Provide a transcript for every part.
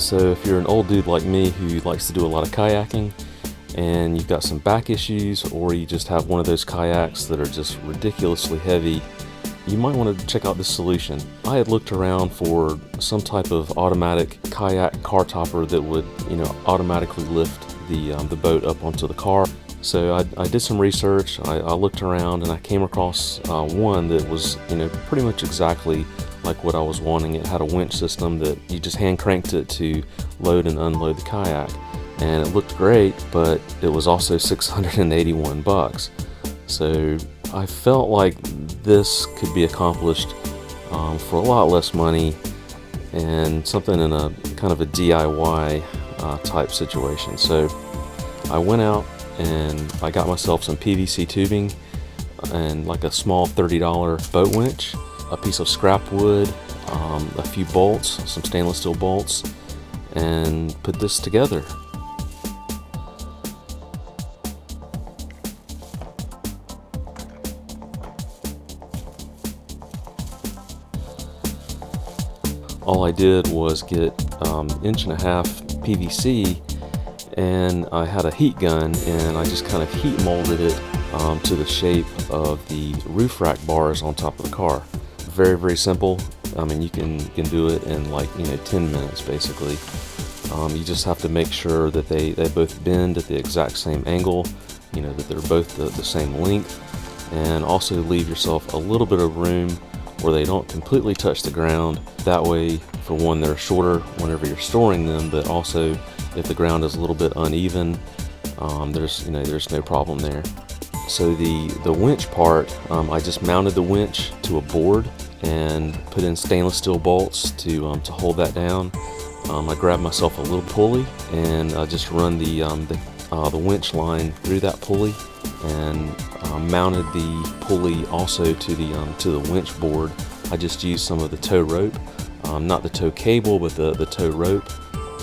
So if you're an old dude like me who likes to do a lot of kayaking and you've got some back issues, or you just have one of those kayaks that are just ridiculously heavy, you might want to check out this solution. I had looked around for some type of automatic kayak car topper that would, automatically lift the boat up onto the car. So I did some research, I looked around, and I came across one that was, pretty much exactly like what I was wanting. It had a winch system that you just hand cranked it to load and unload the kayak. And it looked great, but it was also $681. So I felt like this could be accomplished for a lot less money, and something in a kind of a DIY type situation. So I went out and I got myself some PVC tubing and like a small $30 boat winch, a piece of scrap wood, a few bolts, some stainless steel bolts, and put this together. All I did was get 1.5 inch PVC, and I had a heat gun, and I just kind of heat molded it to the shape of the roof rack bars on top of the car. Very, very simple. I mean, you can do it in like 10 minutes basically. You just have to make sure that they both bend at the exact same angle, that they're both the same length, and also leave yourself a little bit of room where they don't completely touch the ground. That way, for one, they're shorter whenever you're storing them, but also if the ground is a little bit uneven, there's no problem there. So the winch part, I just mounted the winch to a board and put in stainless steel bolts to hold that down. I grabbed myself a little pulley and I just run the winch line through that pulley, and mounted the pulley also to the winch board. I just used some of the tow rope, not the tow cable, but the tow rope.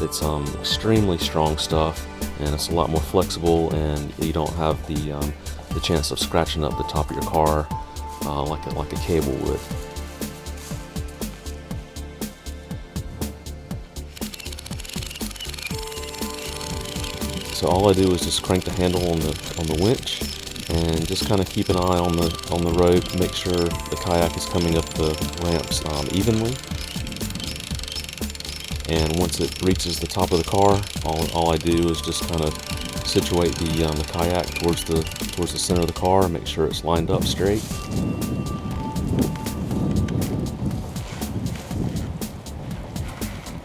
It's extremely strong stuff, and it's a lot more flexible, and you don't have the chance of scratching up the top of your car like a cable would. So all I do is just crank the handle on the winch, and just kind of keep an eye on the rope, make sure the kayak is coming up the ramps evenly. And once it reaches the top of the car, all I do is just kind of situate the kayak towards the center of the car, make sure it's lined up straight.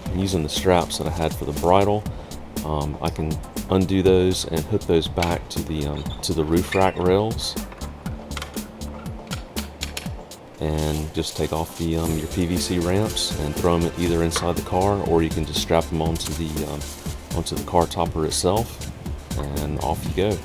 And using the straps that I had for the bridle, I can undo those and hook those back to the roof rack rails, and just take off your PVC ramps and throw them either inside the car, or you can just strap them onto the car topper itself, and off you go.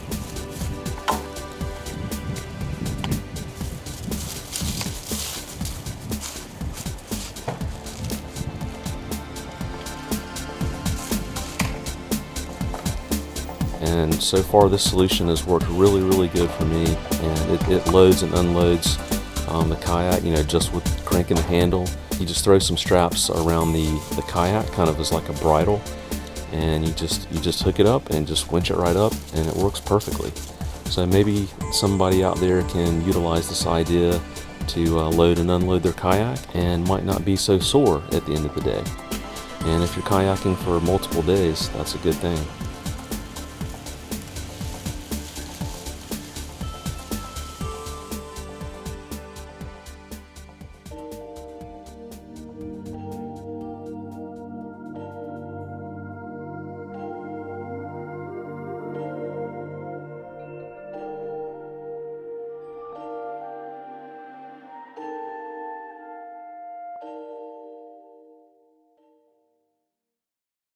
And so far this solution has worked really, really good for me, and it loads and unloads the kayak, just with cranking the handle. You just throw some straps around the kayak, kind of as like a bridle, and you just hook it up and just winch it right up, and it works perfectly. So maybe somebody out there can utilize this idea to load and unload their kayak, and might not be so sore at the end of the day. And if you're kayaking for multiple days, that's a good thing.